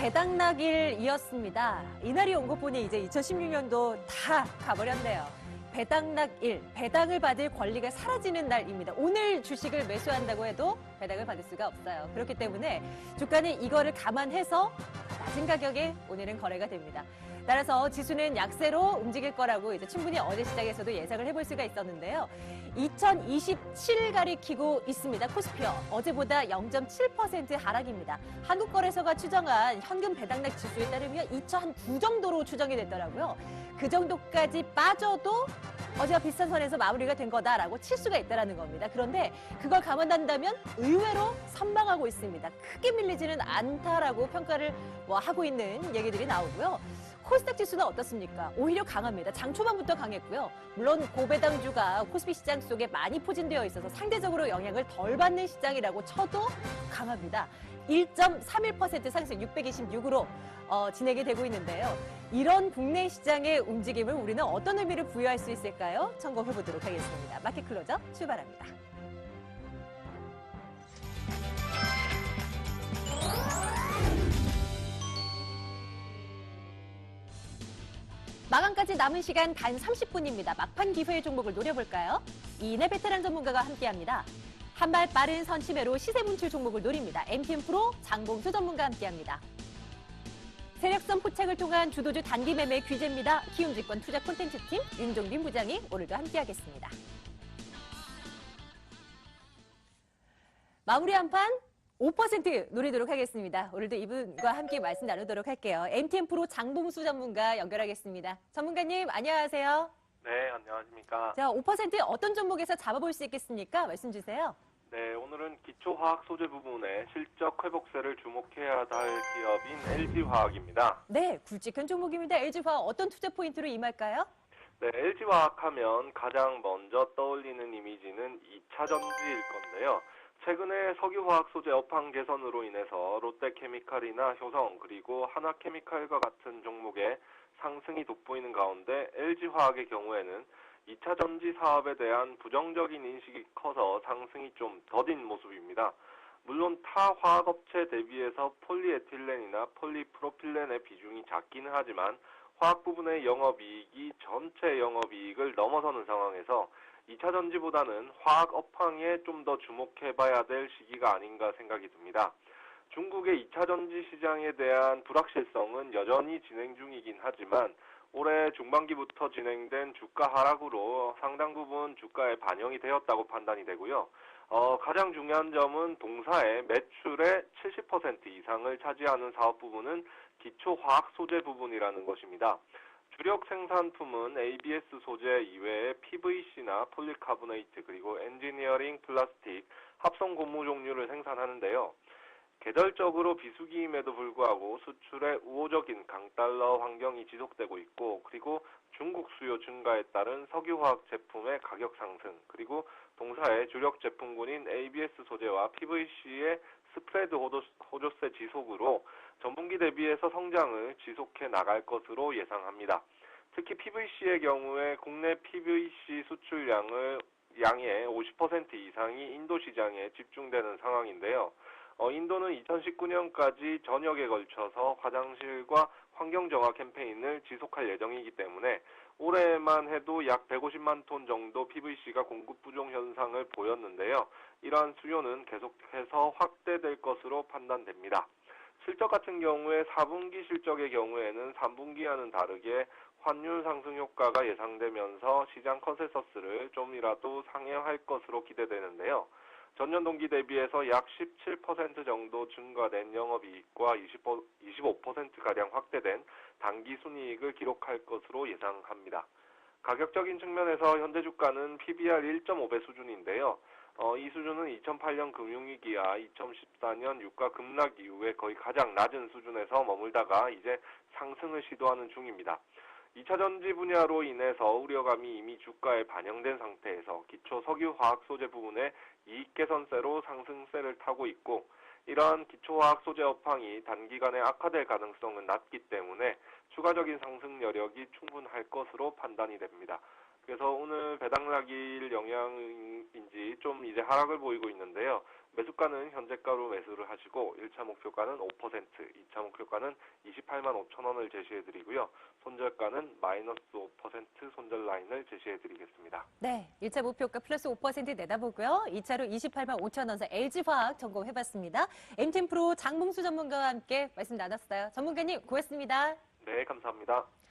배당락일이었습니다. 이날이 온 것 보니 이제 2016년도 다 가버렸네요. 배당락일, 배당을 받을 권리가 사라지는 날입니다. 오늘 주식을 매수한다고 해도 배당을 받을 수가 없어요. 그렇기 때문에 주가는 이거를 감안해서 낮은 가격에 오늘은 거래가 됩니다. 따라서 지수는 약세로 움직일 거라고 이제 충분히 어제 시장에서도 예상을 해볼 수가 있었는데요. 2027 가리키고 있습니다. 코스피어 어제보다 0.7% 하락입니다. 한국거래소가 추정한 현금 배당락 지수에 따르면 2009 정도로 추정이 됐더라고요. 그 정도까지 빠져도 어제와 비슷한 선에서 마무리가 된 거다라고 칠 수가 있다는 겁니다. 그런데 그걸 감안한다면 의외로 선방하고 있습니다. 크게 밀리지는 않다라고 평가를 하고 있는 얘기들이 나오고요. 코스닥 지수는 어떻습니까? 오히려 강합니다. 장 초반부터 강했고요. 물론 고배당주가 코스피 시장 속에 많이 포진되어 있어서 상대적으로 영향을 덜 받는 시장이라고 쳐도 강합니다. 1.31% 상승 626으로 진행이 되고 있는데요. 이런 국내 시장의 움직임을 우리는 어떤 의미를 부여할 수 있을까요? 점검해 보도록 하겠습니다. 마켓 클로저 출발합니다. 마감까지 남은 시간 단 30분입니다. 막판 기회의 종목을 노려볼까요? 이인의 베테랑 전문가가 함께합니다. 한발 빠른 선취매로 시세 문출 종목을 노립니다. MTM프로 장봉수 전문가와 함께합니다. 세력성 포착을 통한 주도주 단기 매매 규제입니다. 키움증권 투자 콘텐츠팀 윤종빈 부장이 오늘도 함께하겠습니다. 마무리 한판 5% 노리도록 하겠습니다. 오늘도 이분과 함께 말씀 나누도록 할게요. MTM프로 장봉수 전문가 연결하겠습니다. 전문가님 안녕하세요. 네, 안녕하십니까. 자, 5% 어떤 종목에서 잡아볼 수 있겠습니까? 말씀 주세요. 네, 오늘은 기초화학 소재 부분에 실적 회복세를 주목해야 할 기업인 LG화학입니다. 네, 굵직한 종목입니다. LG화학 어떤 투자 포인트로 임할까요? 네, LG화학 하면 가장 먼저 떠올리는 이미지는 2차 전지일 건데요. 최근에 석유화학 소재 업황 개선으로 인해서 롯데케미칼이나 효성 그리고 한화케미칼과 같은 종목에 상승이 돋보이는 가운데 LG화학의 경우에는 2차 전지 사업에 대한 부정적인 인식이 커서 상승이 좀 더딘 모습입니다. 물론 타 화학업체 대비해서 폴리에틸렌이나 폴리프로필렌의 비중이 작기는 하지만 화학 부분의 영업이익이 전체 영업이익을 넘어서는 상황에서 2차 전지보다는 화학 업황에 좀 더 주목해봐야 될 시기가 아닌가 생각이 듭니다. 중국의 2차 전지 시장에 대한 불확실성은 여전히 진행 중이긴 하지만 올해 중반기부터 진행된 주가 하락으로 상당 부분 주가에 반영이 되었다고 판단이 되고요. 가장 중요한 점은 동사의 매출의 70% 이상을 차지하는 사업 부분은 기초화학 소재 부분이라는 것입니다. 주력 생산품은 ABS 소재 이외에 PVC나 폴리카보네이트 그리고 엔지니어링 플라스틱, 합성 고무 종류를 생산하는데요. 계절적으로 비수기임에도 불구하고 수출의 우호적인 강달러 환경이 지속되고 있고 그리고 중국 수요 증가에 따른 석유화학 제품의 가격 상승 그리고 동사의 주력 제품군인 ABS 소재와 PVC의 스프레드 호조세 지속으로 전분기 대비해서 성장을 지속해 나갈 것으로 예상합니다. 특히 PVC의 경우에 국내 PVC 수출량의 50% 이상이 인도 시장에 집중되는 상황인데요. 인도는 2019년까지 전역에 걸쳐서 화장실과 환경정화 캠페인을 지속할 예정이기 때문에 올해만 해도 약 150만 톤 정도 PVC가 공급 부족 현상을 보였는데요. 이러한 수요는 계속해서 확대될 것으로 판단됩니다. 실적 같은 경우에 4분기 실적의 경우에는 3분기와는 다르게 환율 상승 효과가 예상되면서 시장 컨센서스를 좀이라도 상회할 것으로 기대되는데요. 전년 동기 대비해서 약 17% 정도 증가된 영업이익과 25%가량 확대된 당기 순이익을 기록할 것으로 예상합니다. 가격적인 측면에서 현재 주가는 PBR 1.5배 수준인데요. 이 수준은 2008년 금융위기와 2014년 유가 급락 이후에 거의 가장 낮은 수준에서 머물다가 이제 상승을 시도하는 중입니다. 2차 전지 분야로 인해서 우려감이 이미 주가에 반영된 상태에서 기초 석유화학 소재 부분의 이익 개선세로 상승세를 타고 있고 이러한 기초화학 소재 업황이 단기간에 악화될 가능성은 낮기 때문에 추가적인 상승 여력이 충분할 것으로 판단이 됩니다. 그래서 오늘 배당락일 영향인지 좀 이제 하락을 보이고 있는데요. 매수가는 현재가로 매수를 하시고 1차 목표가는 5%, 2차 목표가는 28만 5천 원을 제시해드리고요. 손절가는 마이너스 5% 손절 라인을 제시해드리겠습니다. 네, 1차 목표가 플러스 5% 내다보고요. 2차로 28만 5천 원서 LG화학 점검해봤습니다. MTN 프로 장봉수 전문가와 함께 말씀 나눴어요. 전문가님 고맙습니다. 네, 감사합니다.